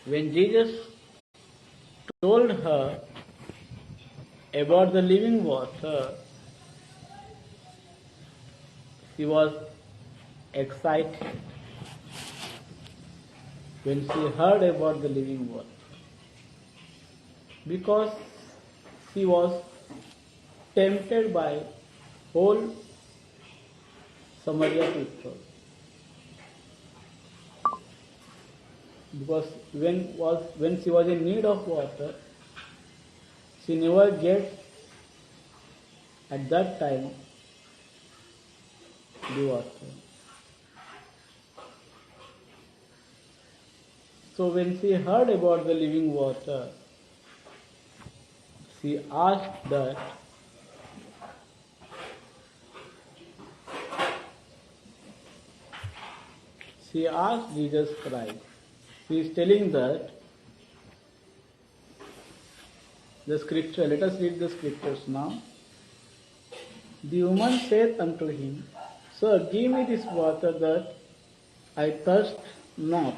When Jesus told her about the living water, she was excited when she heard about the living water, because she was tempted by whole Samaria people. Because when she was in need of water, she never gets at that time the water. So when she heard about the living water, she asked that she asked Jesus Christ. She is telling that the scripture, let us read the scriptures now. The woman said unto him, Sir, give me this water that I thirst not,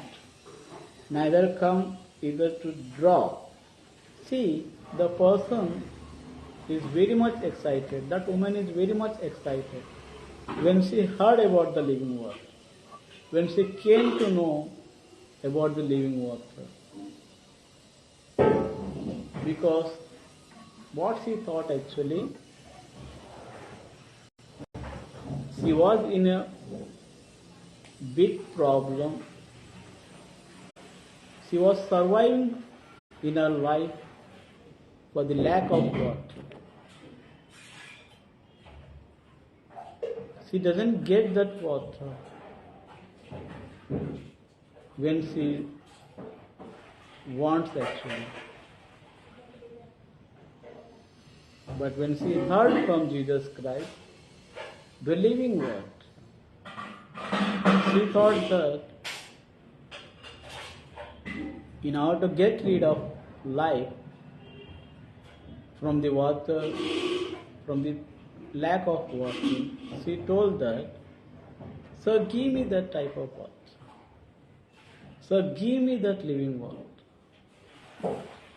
neither come either to draw. See, the person is very much excited. That woman is very much excited when she heard about the living water, when she came to know about the living water. Because what she thought actually, she was in a big problem. She was surviving in her life for the lack of water. She doesn't get that water when she wants actually. But when she heard from Jesus Christ, the living water, she thought that in order to get rid of life from the water, from the lack of water, she told that, Sir, give me that type of water. Sir, give me that living water.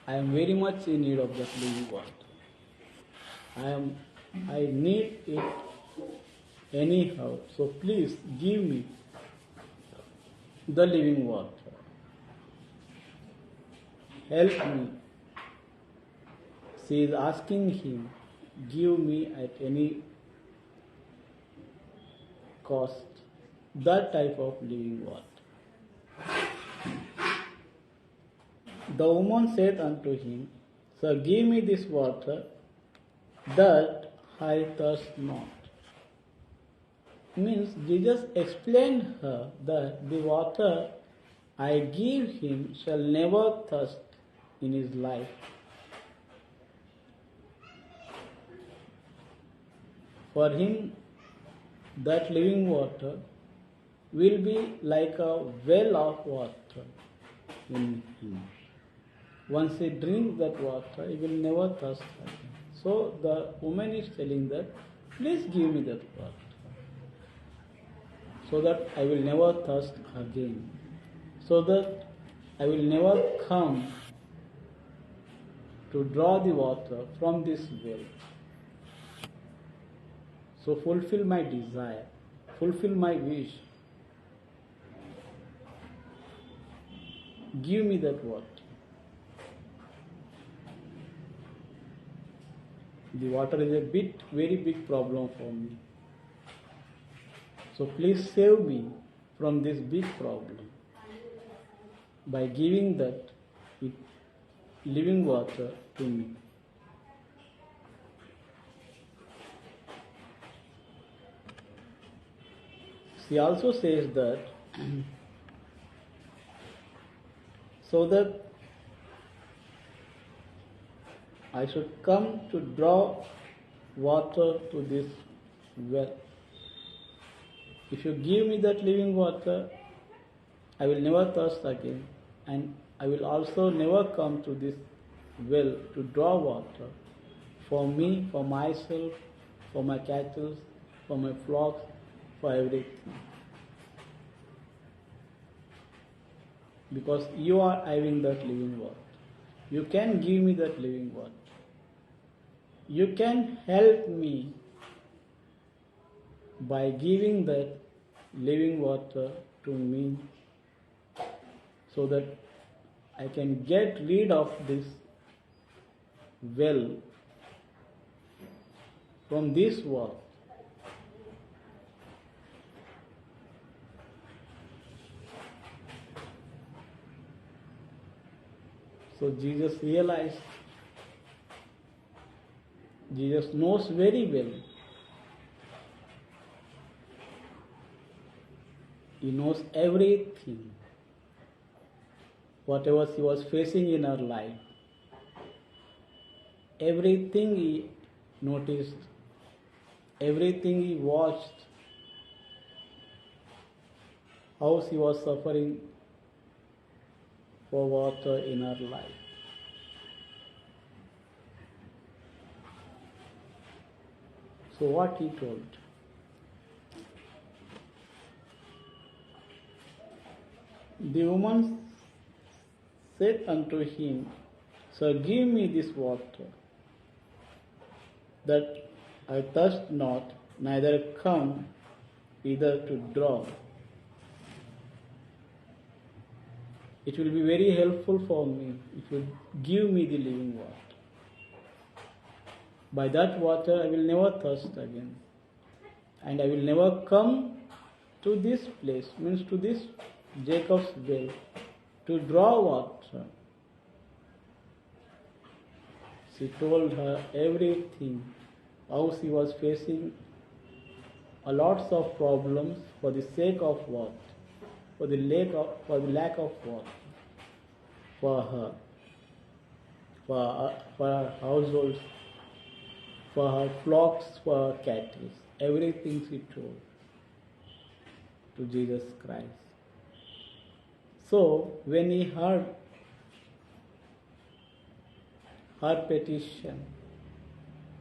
I am very much in need of that living water. I need it anyhow. So please give me the living water. Help me. She is asking him, give me at any cost that type of living water. The woman said unto him, Sir, give me this water that I thirst not. Means Jesus explained her that the water I give him shall never thirst in his life. For him, that living water will be like a well of water in him. Once he drinks that water, he will never thirst again. So the woman is telling that, please give me that water, so that I will never thirst again, so that I will never come to draw the water from this well. So fulfill my desire, fulfill my wish. Give me that water. The water is a very big problem for me. So please save me from this big problem by giving that living water to me. She also says that so that I should come to draw water to this well. If you give me that living water, I will never thirst again, and I will also never come to this well to draw water for me, for myself, for my cattle, for my flocks, for everything. because you are having that living water. You can give me that living water. You can help me by giving that living water to me so that I can get rid of this well from this world. So Jesus realized, Jesus knows very well. He knows everything, whatever she was facing in her life. Everything he noticed, everything he watched, how she was suffering for water in her life. So what he told? The woman said unto him, Sir, give me this water, that I thirst not, neither come either to draw. It will be very helpful for me if you give me the living water. By that water I will never thirst again. And I will never come to this place, means to this Jacob's well, to draw water. She told her everything, how she was facing a lots of problems for the sake of what? For the lack of what? For her, for her households, for her flocks, for her cattle. Everything she told to Jesus Christ. So when he heard her petition,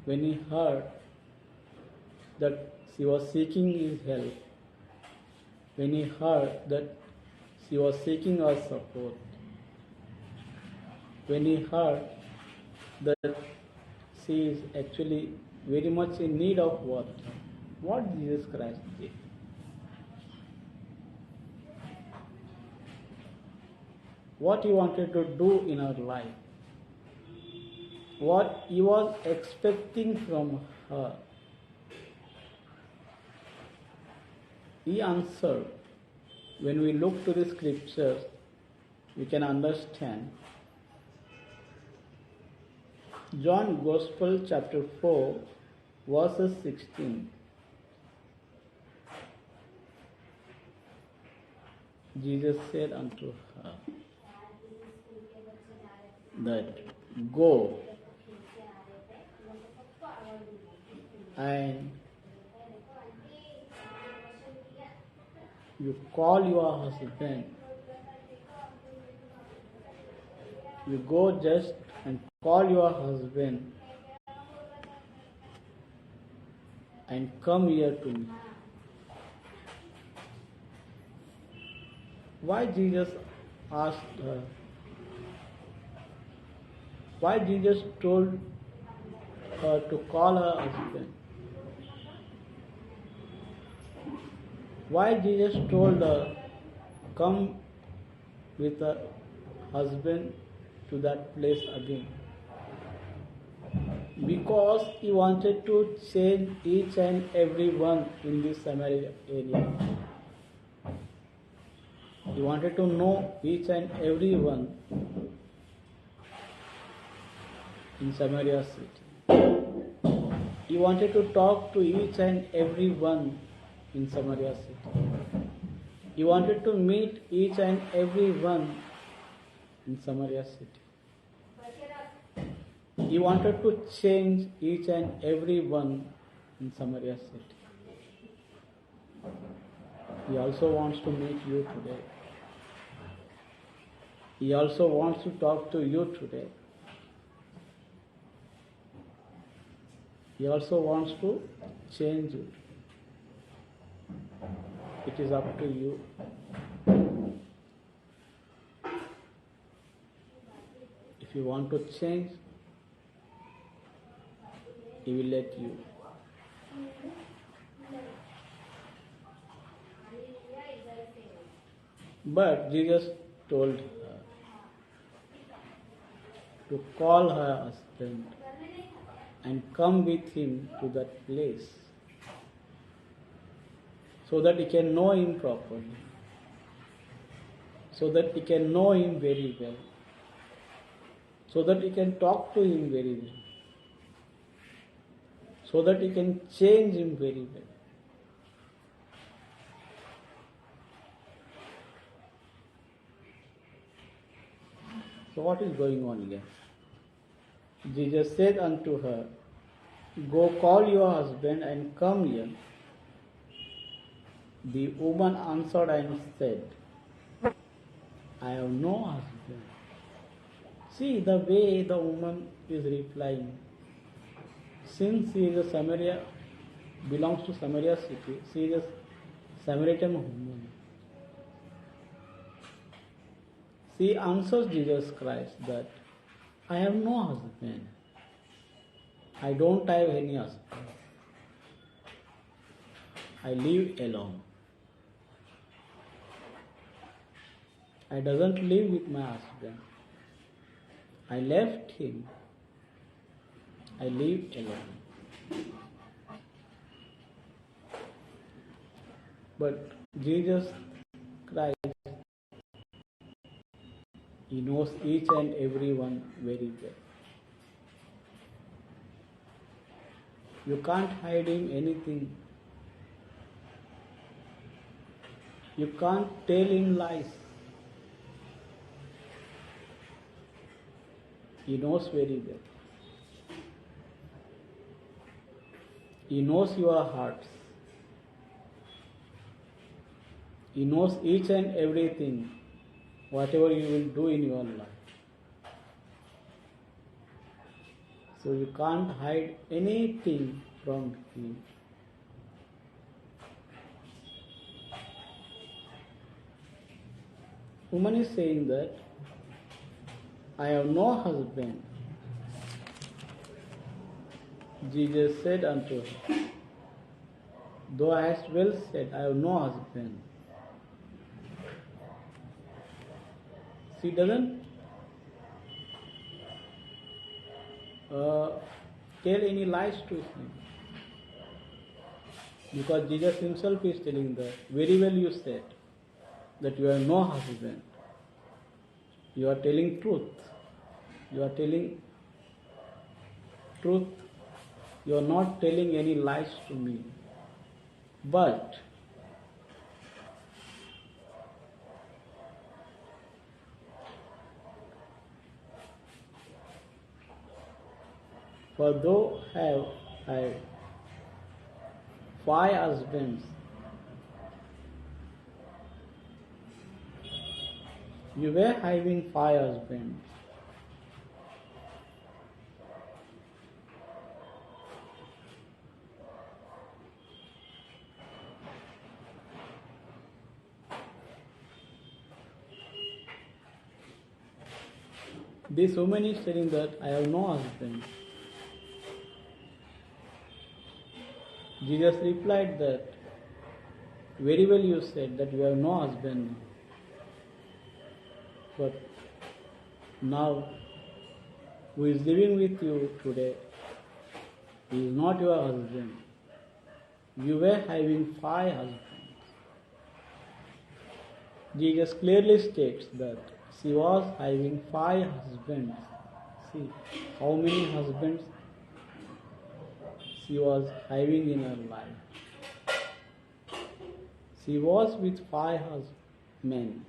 when he heard that she was seeking his help, when he heard that she was seeking our support, when he heard that she is actually very much in need of water, what Jesus Christ did? What he wanted to do in her life, what he was expecting from her, he answered. When we look to the scriptures, we can understand. John Gospel chapter 4 verses 16. Jesus said unto her that go and you call your husband. You go just and call your husband and come here to me. Why Jesus asked her? Why Jesus told her to call her husband? Why Jesus told her, come with her husband to that place again? Because he wanted to change each and every one in this Samaria area. He wanted to know each and every one in Samaria city. He wanted to talk to each and every one in Samaria city. He wanted to meet each and every one in Samaria city. He wanted to change each and every one in Samaria city. He also wants to meet you today. He also wants to talk to you today. He also wants to change you. It is up to you. If you want to change, He will let you. But Jesus told her to call her husband and come with him to that place so that he can know him properly, so that he can know him very well, so that he can talk to him very well, so that he can change him very well. So what is going on here? Jesus said unto her, Go call your husband and come here. The woman answered and said, I have no husband. See the way the woman is replying. Since she is a Samaria, belongs to Samaria city, she is a Samaritan woman. She answers Jesus Christ that I have no husband. I don't have any husband. I live alone. I doesn't live with my husband. I left him. I live alone. But Jesus Christ, He knows each and every one very well. You can't hide him anything. You can't tell him lies. He knows very well. He knows your hearts. He knows each and everything, whatever you will do in your life. So you can't hide anything from him. Woman is saying that I have no husband. Jesus said unto her, Thou hast well said, I have no husband. She doesn't tell any lies to him. Because Jesus himself is telling that, very well you said that you have no husband. You are telling truth. You are telling truth. You are not telling any lies to me. But for thou have I 5 husbands, you were having 5 husbands. This woman is telling that I have no husband. Jesus replied that, very well you said that you have no husband. But now, who is living with you today, he is not your husband. You were having 5 husbands. Jesus clearly states that she was having 5 husbands. See, how many husbands she was having in her life. She was with 5 men.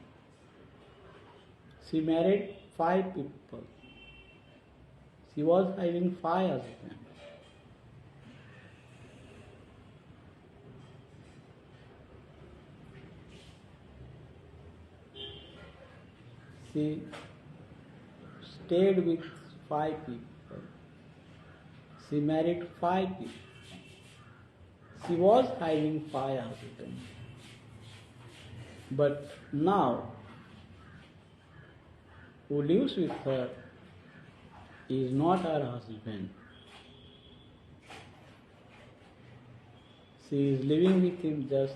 She married 5 people. She was having 5 husbands. She stayed with 5 people. She married 5 people. She was having 5 husbands. But now, who lives with her is not her husband. She is living with him just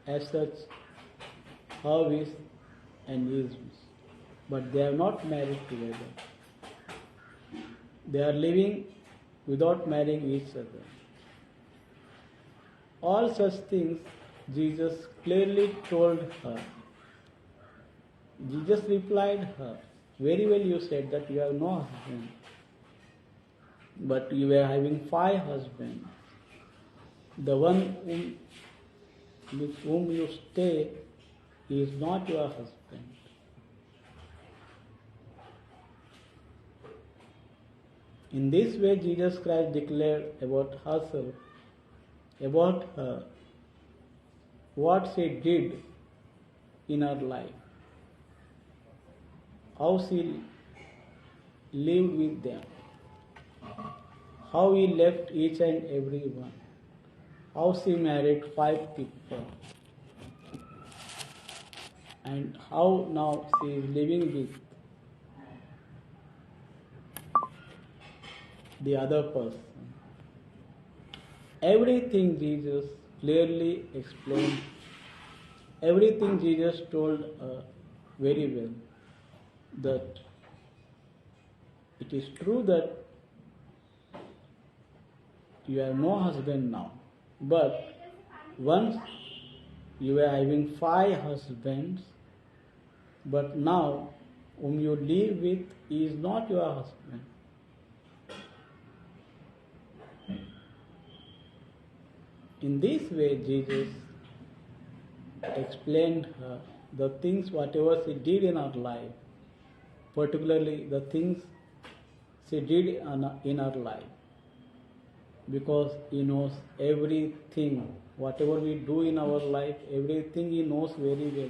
as such her wish and his wish. But they are not married together. They are living without marrying each other. All such things Jesus clearly told her. Jesus replied her, very well you said that you have no husband, but you were having 5 husbands. The one with whom you stay is not your husband. In this way, Jesus Christ declared about herself, about her, what she did in her life, how she lived with them, how he left each and every one, how she married 5 people, and how now she is living with the other person. Everything Jesus clearly explained, everything Jesus told very well, that it is true that you have no husband now, but once you were having 5 husbands, but now whom you live with is not your husband. In this way, Jesus explained her the things whatever she did in her life, particularly the things she did in her life, because he knows everything, whatever we do in our life, everything he knows very well.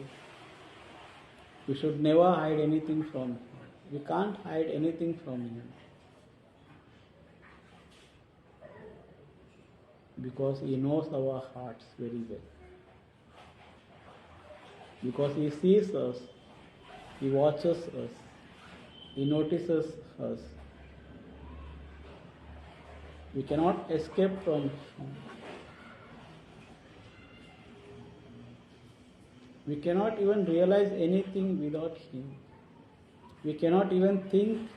We should never hide anything from him. We can't hide anything from him, because he knows our hearts very well. Because he sees us, he watches us, he notices us. We cannot escape from him. We cannot even realize anything without him. We cannot even think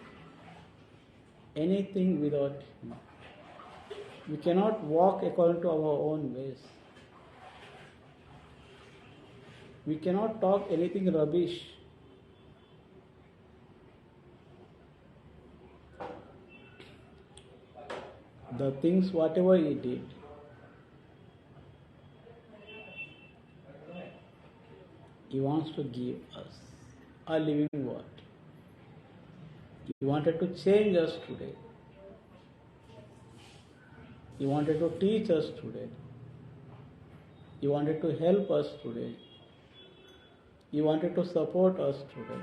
anything without him. We cannot walk according to our own ways. We cannot talk anything rubbish. The things whatever he did, he wants to give us a living word. He wanted to change us today. He wanted to teach us today. He wanted to help us today. He wanted to support us today.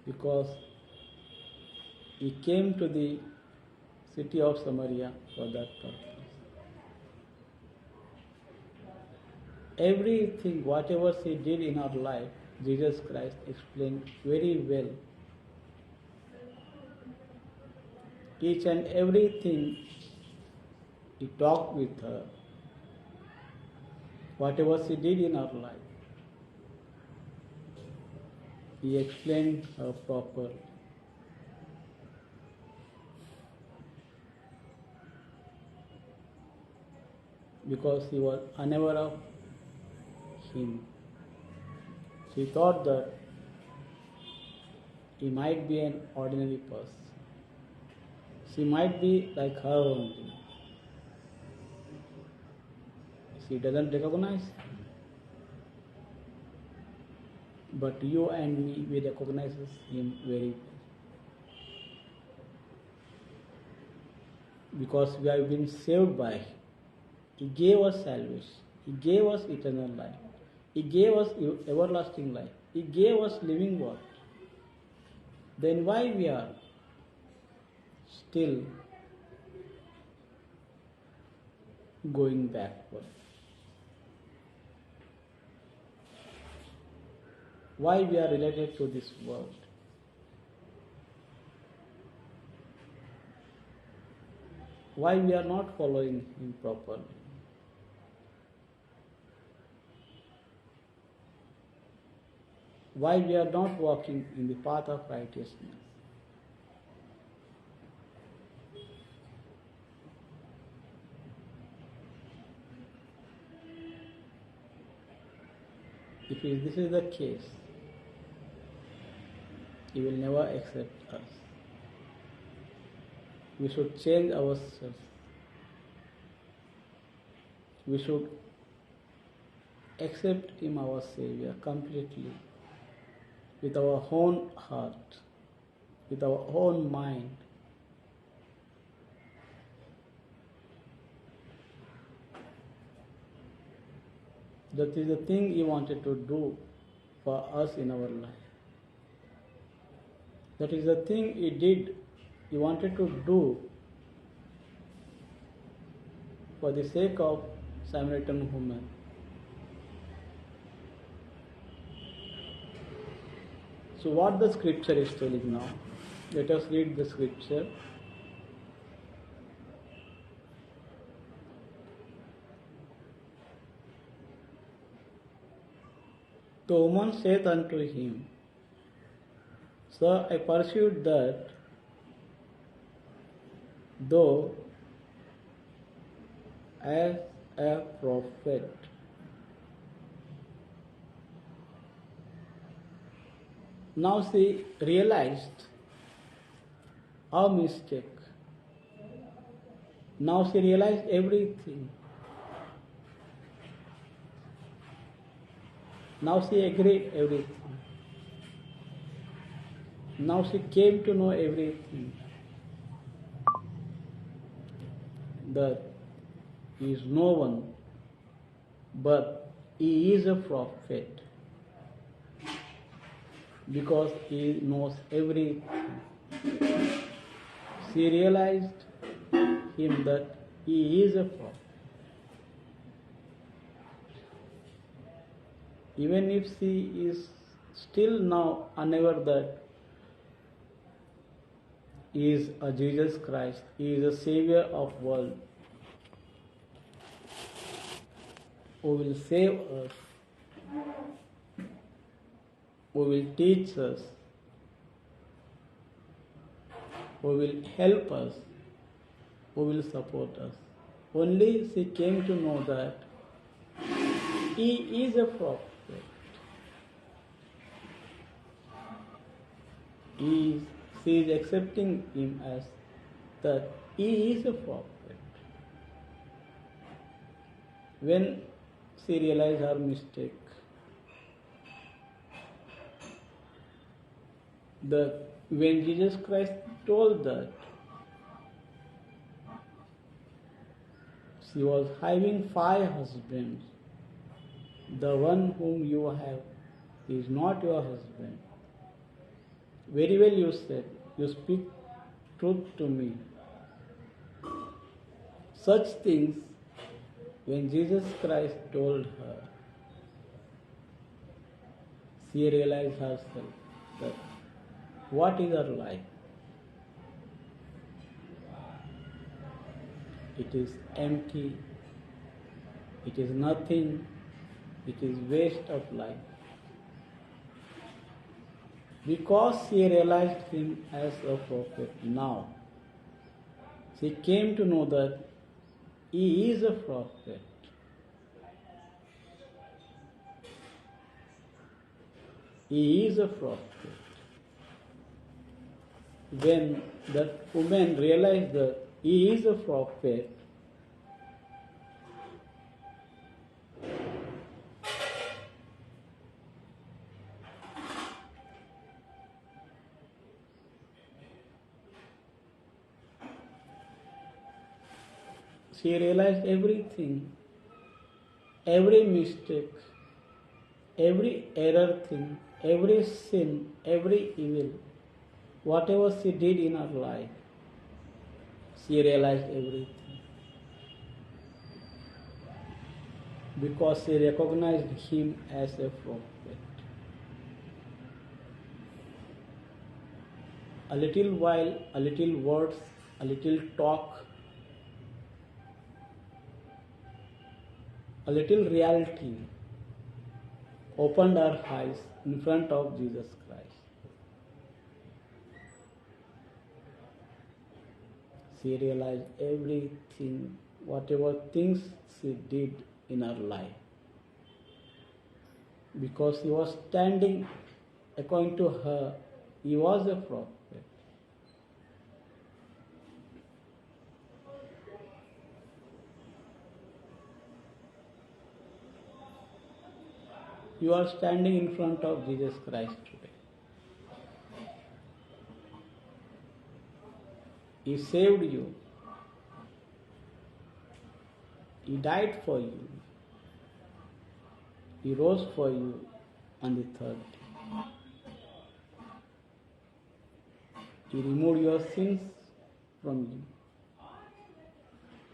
Because he came to the city of Samaria for that purpose. Everything, whatever she did in her life, Jesus Christ explained very well. Each and everything he talked with her, whatever she did in her life, he explained her properly. Because she was unaware of him. She thought that he might be an ordinary person. She might be like her only. She doesn't recognize him. But you and me, we recognize him very well. Because we have been saved by him. He gave us salvation. He gave us eternal life. He gave us everlasting life. He gave us living word. Then why we are still going backward? why we are related to this world. Why we are not following him properly. Why we are not walking in the path of righteousness. If this is the case, he will never accept us. We should change ourselves. We should accept him, our Savior, completely, with our own heart, with our own mind. That is the thing he wanted to do for us in our life. That is the thing he did, he wanted to do for the sake of Samaritan woman. So what the scripture is telling now? Let us read the scripture. The woman saith unto him, Sir, I perceived that thou as a prophet. Now she realized her mistake. Now she realized everything. Now she agreed everything. Now she came to know everything. That he is no one, but he is a prophet. Because he knows everything. She realized him that he is a prophet. Even if she is still now unaware that he is a Jesus Christ, he is a Savior of world, who will save us, who will teach us, who will help us, who will support us. Only she came to know that he is a prophet. She is accepting him as that he is a prophet. When she realized her mistake, that when Jesus Christ told that she was having 5 husbands, the one whom you have is not your husband. Very well you said, you speak truth to me. Such things, when Jesus Christ told her, she realized herself that what is her life? It is empty, it is nothing, it is waste of life. Because she realized him as a prophet now, she came to know that he is a prophet. He is a prophet. When that woman realized that he is a prophet, she realized everything, every mistake, every error thing, every sin, every evil, whatever she did in her life, she realized everything. Because she recognized him as a prophet. A little while, a little words, a little talk, a little reality opened her eyes in front of Jesus Christ. She realized everything, whatever things she did in her life. Because he was standing, according to her, he was a prophet. You are standing in front of Jesus Christ today. He saved you. He died for you. He rose for you on the third day. He removed your sins from you.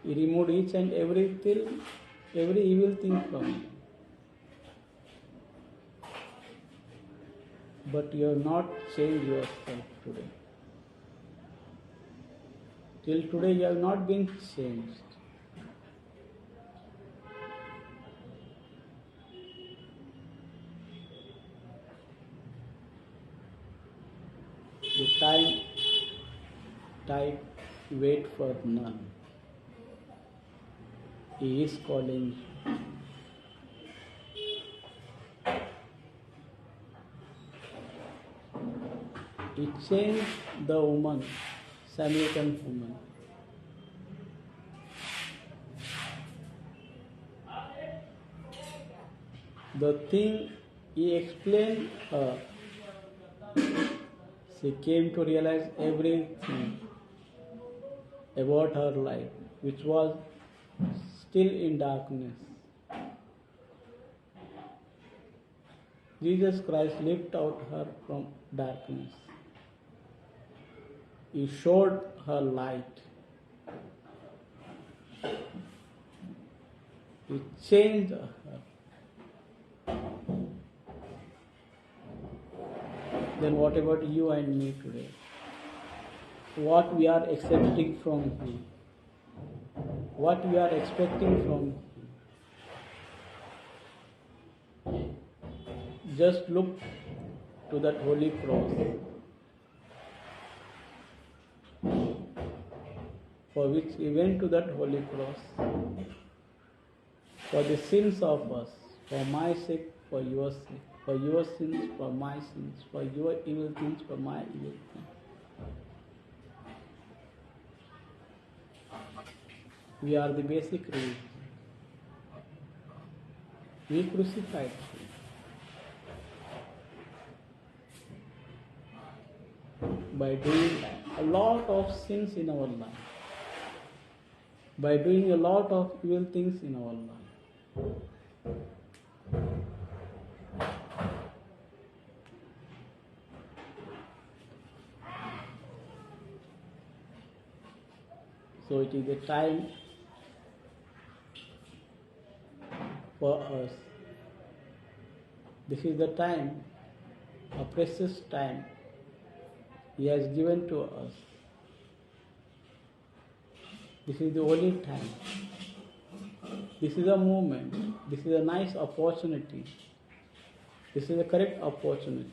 He removed each and every evil thing from you. But you have not changed yourself today. Till today you have not been changed. The time, wait for none. He is calling you. He changed the woman, Samaritan woman. The thing he explained her, she came to realize everything about her life, which was still in darkness. Jesus Christ lifted out her from darkness. He showed her light. He changed her. Then what about you and me today? What we are accepting from Him? What we are expecting from Him? Just look to that holy cross, for which He went to that holy cross, for the sins of us, for my sake, for your sake, for your sins, for my sins, for your evil things, for my evil things. We are the basic reason. We crucified Him. By doing a lot of sins in our life, by doing a lot of evil things in our life. So it is a time for us. This is the time, a precious time He has given to us. This is the only time. This is a moment. This is a nice opportunity. This is a correct opportunity.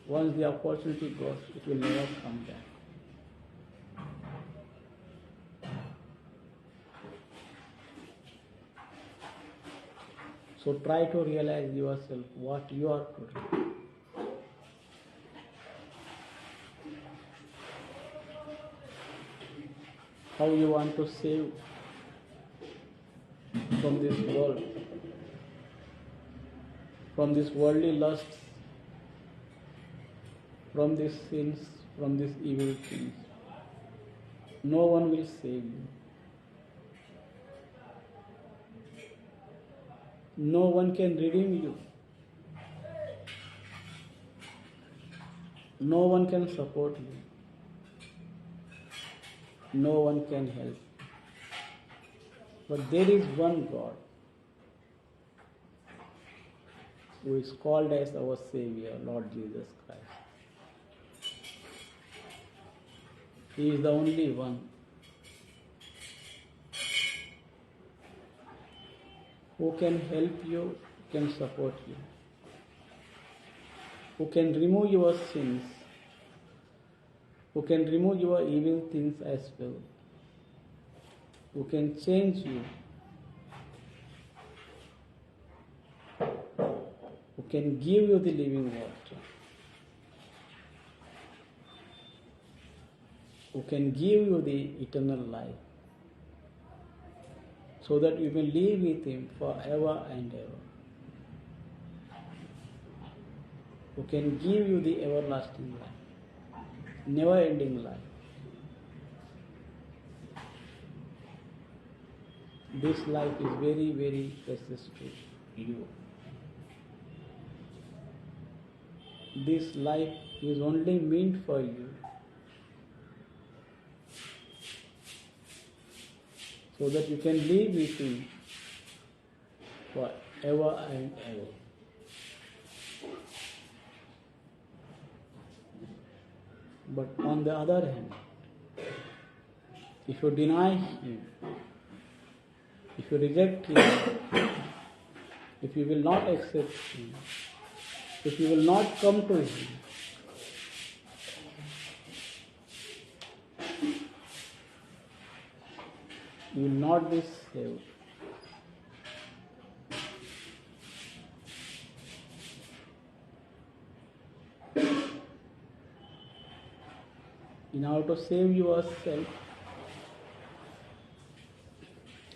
Once the opportunity goes, it will never come back. So try to realize yourself what you are today. How you want to save from this world, from this worldly lusts, from these sins, from these evil things. No one will save you. No one can redeem you. No one can support you. No one can help. But there is one God. who is called as our Savior, Lord Jesus Christ. He is the only one who can help you, who can support you, who can remove your sins, who can remove your evil things as well, who can change you, who can give you the living water, who can give you the eternal life, so that you may live with Him forever and ever, who can give you the everlasting life, never-ending life. This life is very, very precious to you. This life is only meant for you, so that you can live with Him forever and ever. But on the other hand, if you deny Him, if you reject Him, if you will not accept Him, if you will not come to Him, you will not be saved. In order to save yourself,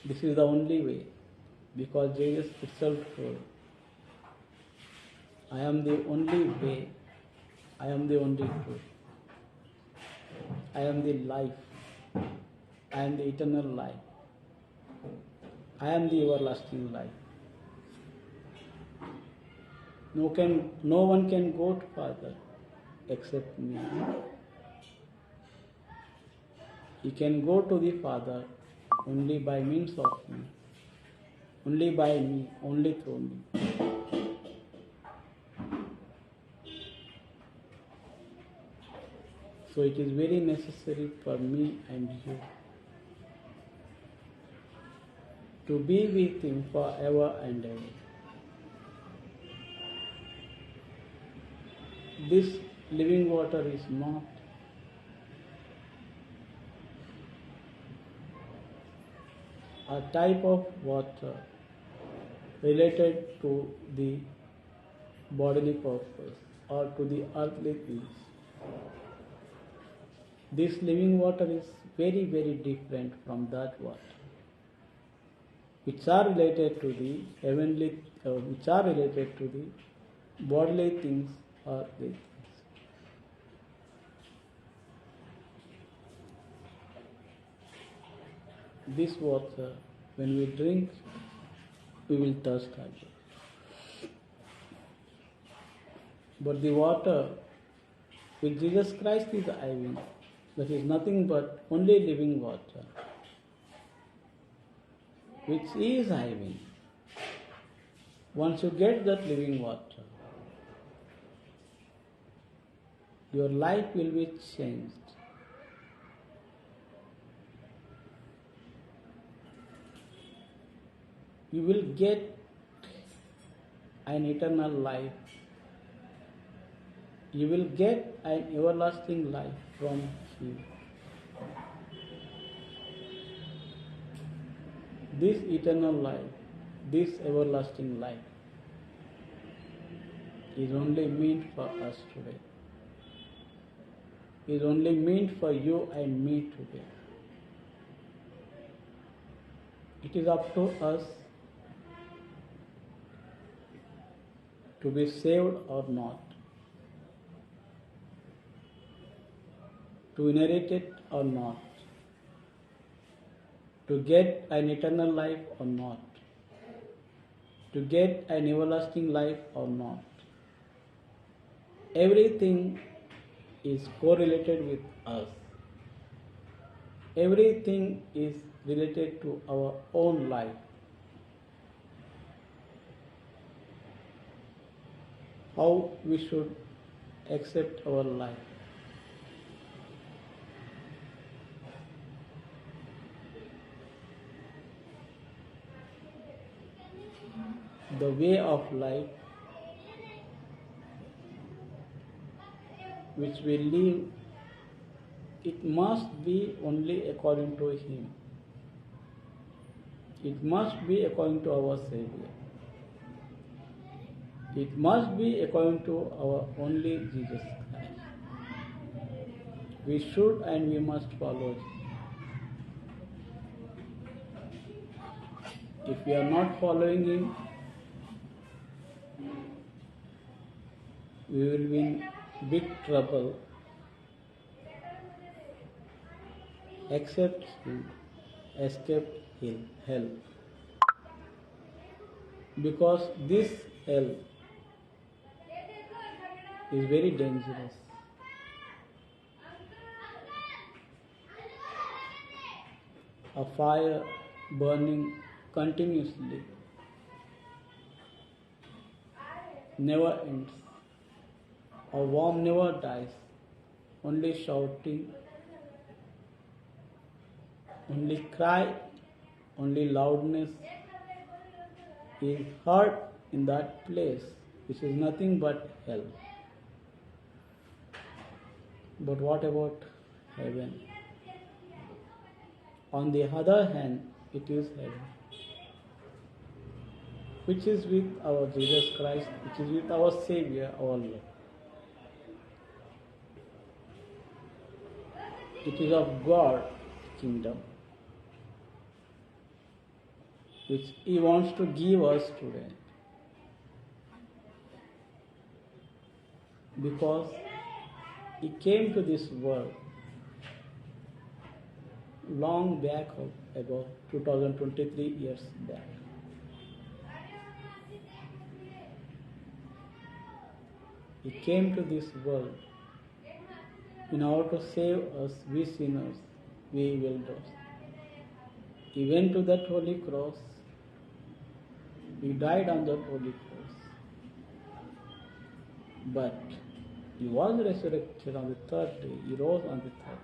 this is the only way, because Jesus itself told, I am the only way, I am the only truth, I am the life, I am the eternal life, I am the everlasting life. No one can go to Father except me. He can go to the Father only by means of me, only by me, only through me. So it is very necessary for me and you to be with Him forever and ever. This living water is not a type of water related to the bodily purpose or to the earthly things. This living water is very, very different from that water, which are related to the heavenly, which are related to the bodily things or the things. This water, when we drink, we will thirst again. But the water which Jesus Christ is giving, that is nothing but only living water, which He is giving. Once you get that living water, your life will be changed. You will get an eternal life. You will get an everlasting life from Him. This eternal life, this everlasting life is only meant for us today. Is only meant for you and me today. It is up to us to be saved or not, to inherit it or not, to get an eternal life or not, to get an everlasting life or not. Everything is correlated with us. Everything is related to our own life. how we should accept our life. The way of life which we live, it must be only according to Him. It must be according to our Savior. It must be according to our only Jesus Christ. We should and we must follow Him. If we are not following Him, we will be in big trouble. Accept Him, escape hell. Because this hell is very dangerous. A fire burning continuously never ends. A worm never dies, only shouting, only cry, only loudness is heard in that place, which is nothing but hell. But what about heaven? On the other hand, it is heaven, which is with our Jesus Christ, which is with our Savior, our Lord. It is of God's kingdom, which He wants to give us today. Because He came to this world long back, about 2023 years back. He came to this world in order to save us, we sinners, we evildoers. He went to that holy cross. He died on that holy cross. But He was resurrected on the third day. He rose on the third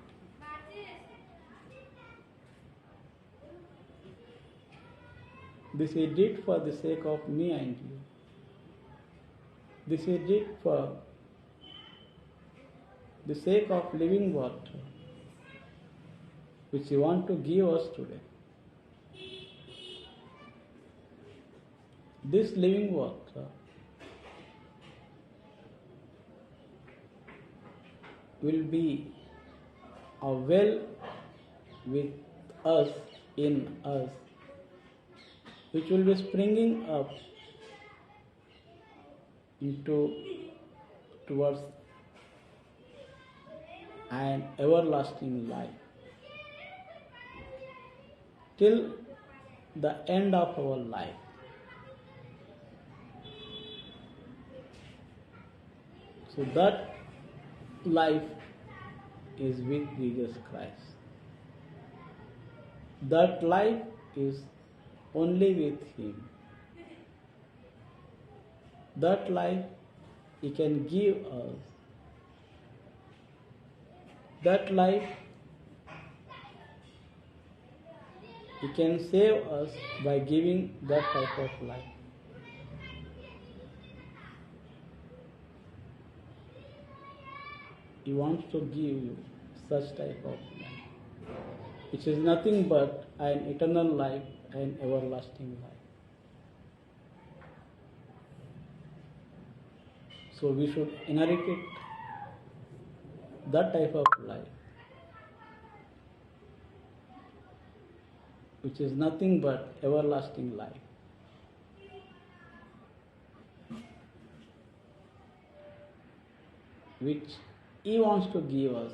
day. This He did for the sake of me and you. This He did for the sake of living water, which He wants to give us today. This living water will be a well with us, in us, which will be springing up towards an everlasting life till the end of our life. So that life is with Jesus Christ. That life is only with Him. That life He can give us. That life He can save us by giving that type of life. He wants to give you such type of life, which is nothing but an eternal life and everlasting life. So we should inherit it, that type of life, which is nothing but everlasting life. Which He wants to give us,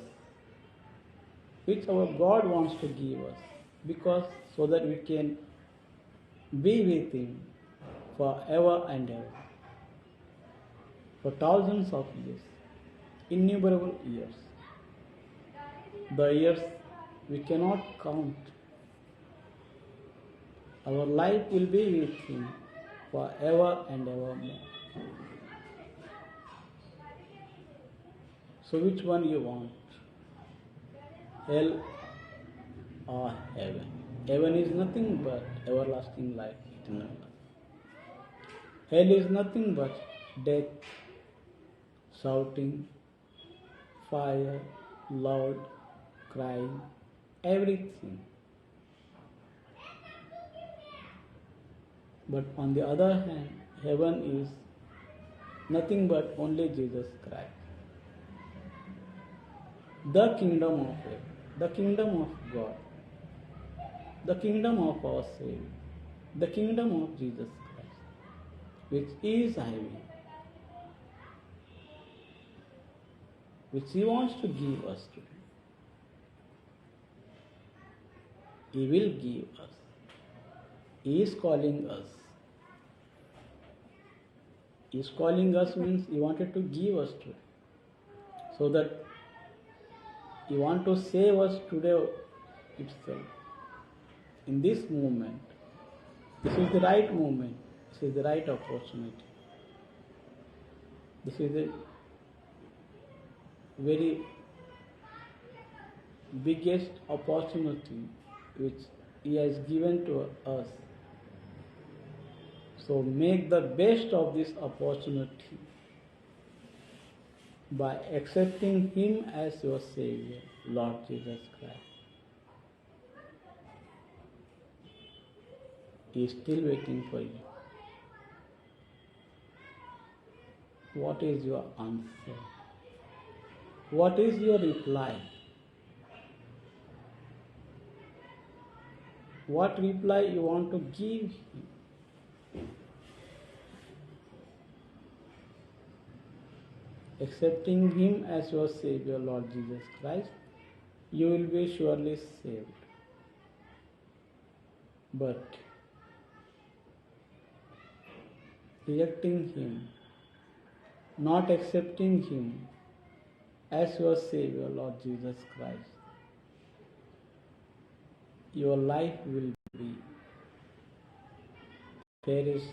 which our God wants to give us, because so that we can be with Him forever and ever, for thousands of years, innumerable years. The years we cannot count. Our life will be with Him forever and evermore. So which one you want? Hell or heaven? Heaven is nothing but everlasting life, eternal life. Hell is nothing but death, shouting, fire, loud, crying, everything. But on the other hand, heaven is nothing but only Jesus Christ. The kingdom of heaven, the kingdom of God, the kingdom of our Savior, the kingdom of Jesus Christ, which is heaven, which He wants to give us today. He will give us. He is calling us. He is calling us means He wanted to give us today. So that He wants to save us today itself. In this moment, this is the right moment. This is the right opportunity. This is the very biggest opportunity which He has given to us. So make the best of this opportunity by accepting Him as your Savior, Lord Jesus Christ. He is still waiting for you. What is your answer? What is your reply? What reply you want to give Him? Accepting Him as your Savior, Lord Jesus Christ, you will be surely saved. But rejecting Him, not accepting Him as your Savior, Lord Jesus Christ, your life will be perished.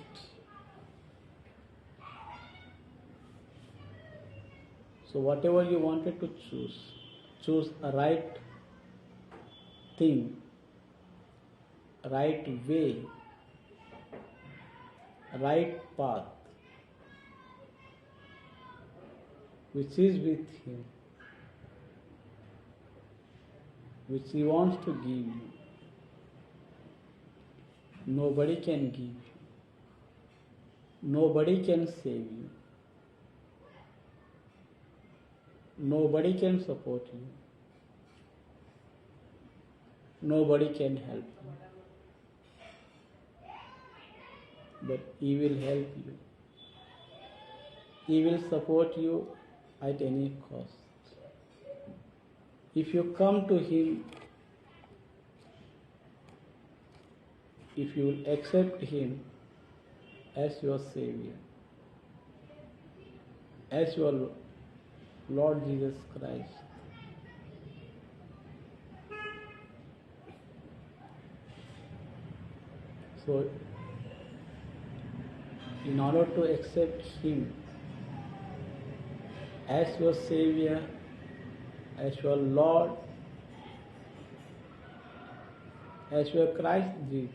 So whatever you wanted to choose a right thing, right way, right path, which is with Him, which He wants to give you. Nobody can give you. Nobody can save you. Nobody can support you. Nobody can help you. But He will help you. He will support you at any cost. If you come to Him, if you will accept Him as your Savior, as your Lord Jesus Christ, so in order to accept Him as your Savior, as your Lord, as your Christ Jesus,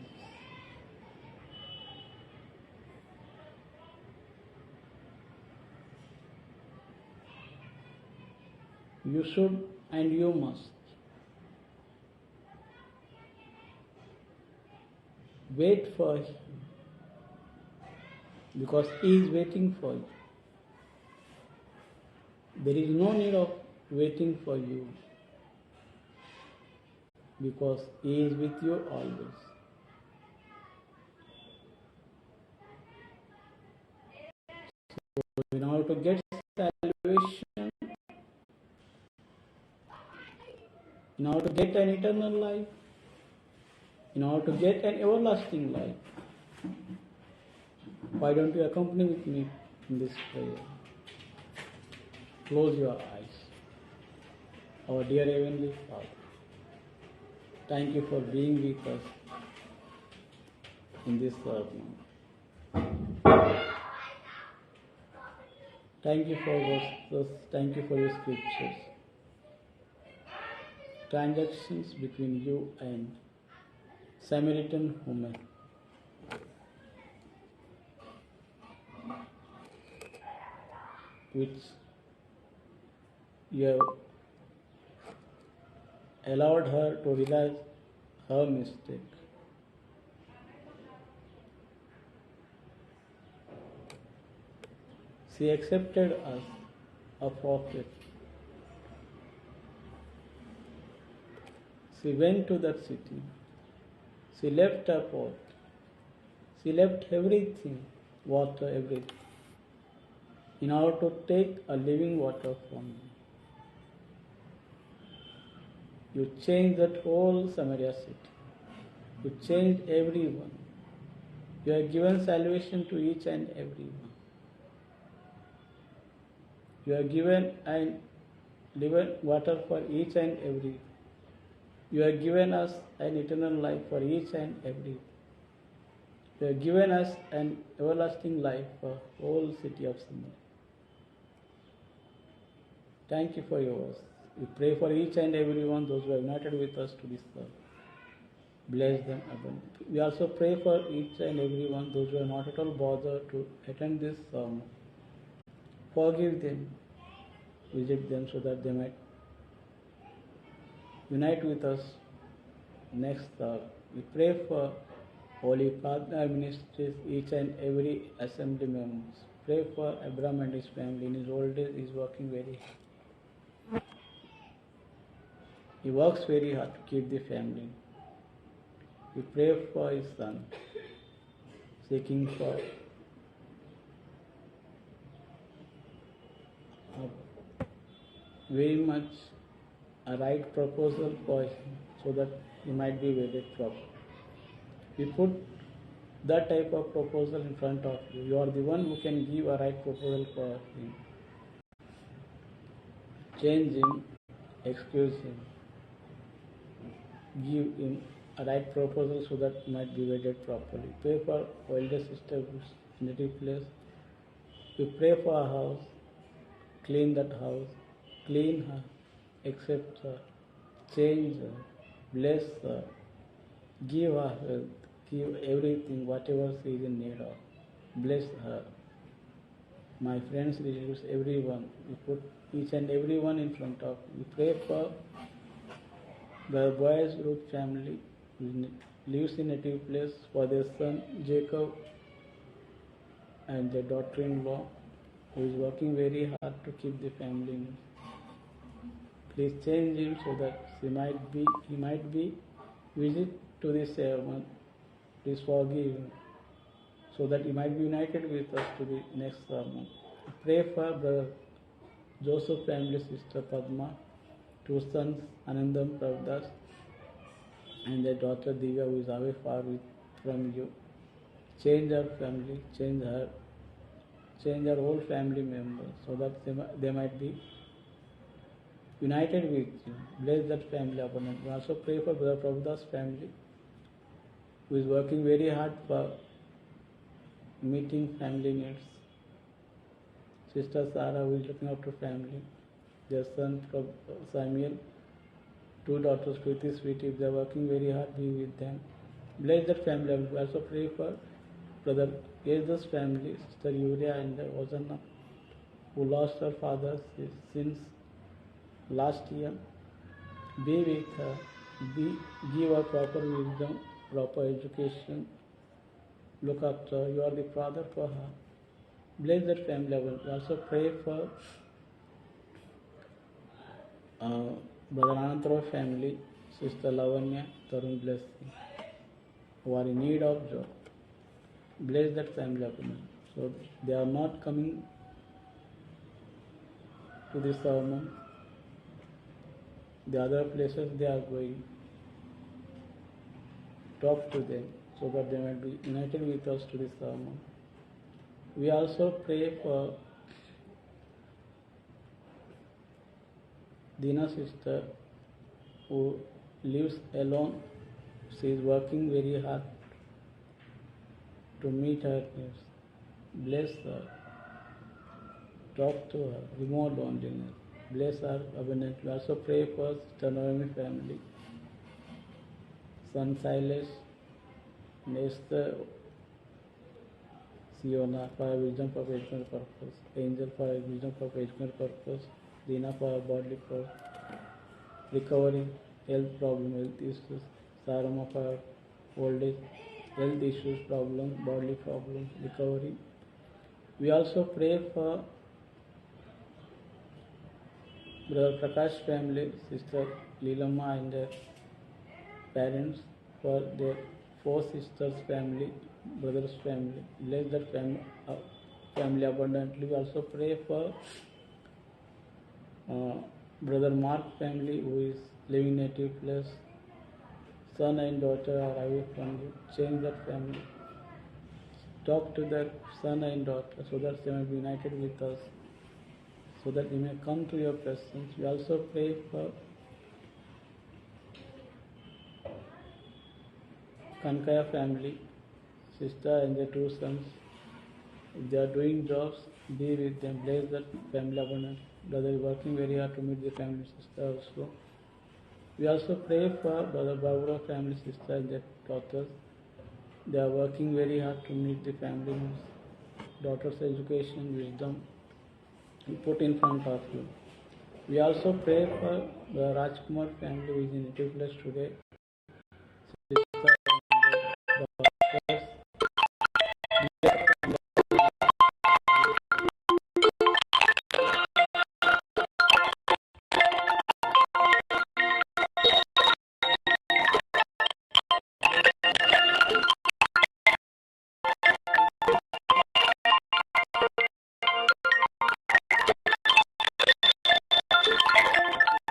you should and you must wait for Him, because He is waiting for you. There is no need of waiting for you, because He is with you always. So in order to get salvation, in order to get an eternal life, in order to get an everlasting life, why don't you accompany with me in this prayer? Close your eyes. Our dear Heavenly Father, thank you for being with us in this sermon. Thank you for verses. Thank you for your scriptures. Transactions between you and Samaritan woman. Which you have allowed her to realize her mistake. She accepted us a prophet. She went to that city. She left her pot. She left everything, water, everything, in order to take a living water from you. You changed that whole Samaria city. You changed everyone. You have given salvation to each and everyone. You have given and living water for each and every. You have given us an eternal life for each and every. You have given us an everlasting life for whole city of Samaria. Thank you for yours. We pray for each and every one, those who are united with us to this service. Bless them abundantly. We also pray for each and every one, those who are not at all bothered to attend this sermon. Forgive them, visit them so that they might unite with us next service. We pray for Holy Prarthanalayamu Ministries, each and every assembly members. Pray for Abraham and his family. In his old days, he is working very hard. He works very hard to keep the family. We pray for his son, seeking for very much a right proposal for him so that he might be wedded properly. We put that type of proposal in front of you. You are the one who can give a right proposal for him. Change him, excuse him, give him a right proposal so that he might be wedded properly. Pray for elder sister who's in native place. We pray for our house, clean that house, clean her, accept her, change her, bless her, give her health, give everything, whatever she is in need of. Bless her. My friends, relatives, everyone, we put each and everyone in front of you. We pray for the boys' Ruth family who lives in a native place, for their son Jacob and their daughter-in-law who is working very hard to keep the family. Please change him so that he might be visit to this sermon. Please forgive him so that he might be united with us to the next sermon. Pray for brother Joseph family, sister Padma, two sons Anandam Pravdas and their daughter Divya who is away far from you. Change her family, change her whole family members so that they might be united with you. Bless that family abundantly. We also pray for Brother Prabhudas family who is working very hard for meeting family needs. Sister Sarah who is looking after family. Their son Samuel, two daughters Kriti, Sweetie, they are working very hard. Be with them. Bless that family. We also pray for Brother Jesus' family, Sister Yuria and Hosanna, who lost her father since last year. Be with her, give her proper wisdom, proper education, look after her. You are the father for her. Bless that family. We also pray for Brother Anantara family, Sister Lavanya, Tarun Blessing, who are in need of job. Bless that family. So they are not coming to this sermon. The other places they are going. Talk to them so that they might be united with us to this sermon. We also pray for Dina sister who lives alone. She is working very hard to meet her needs. Bless her. Talk to her, remove loneliness, bless her abundantly. Also pray for Sister Naomi family, son Silas, Nesta Siona for wisdom for educational purpose, Angel for wisdom for educational purpose, Dina for bodily recovery, health problem, health issues, Sarama for old age, health issues, problem, bodily problems, recovery. We also pray for Brother Prakash family, Sister Leelamma and their parents, for their four sisters family, brothers family. Bless that family abundantly. We also pray for Brother Mark family who is living native place. Son and daughter are away from you. Change that family. Talk to their son and daughter so that they may be united with us, so that we may come to your presence. We also pray for Kankaya family, sister and their two sons. If they are doing jobs, be with them, bless that family abundant. Brother is working very hard to meet the family sister also. We also pray for Brother Barbara family, sister and their daughters. They are working very hard to meet the family needs. Daughter's education, wisdom, we put in front of you. We also pray for the Rajkumar family who is in native place today. Sister and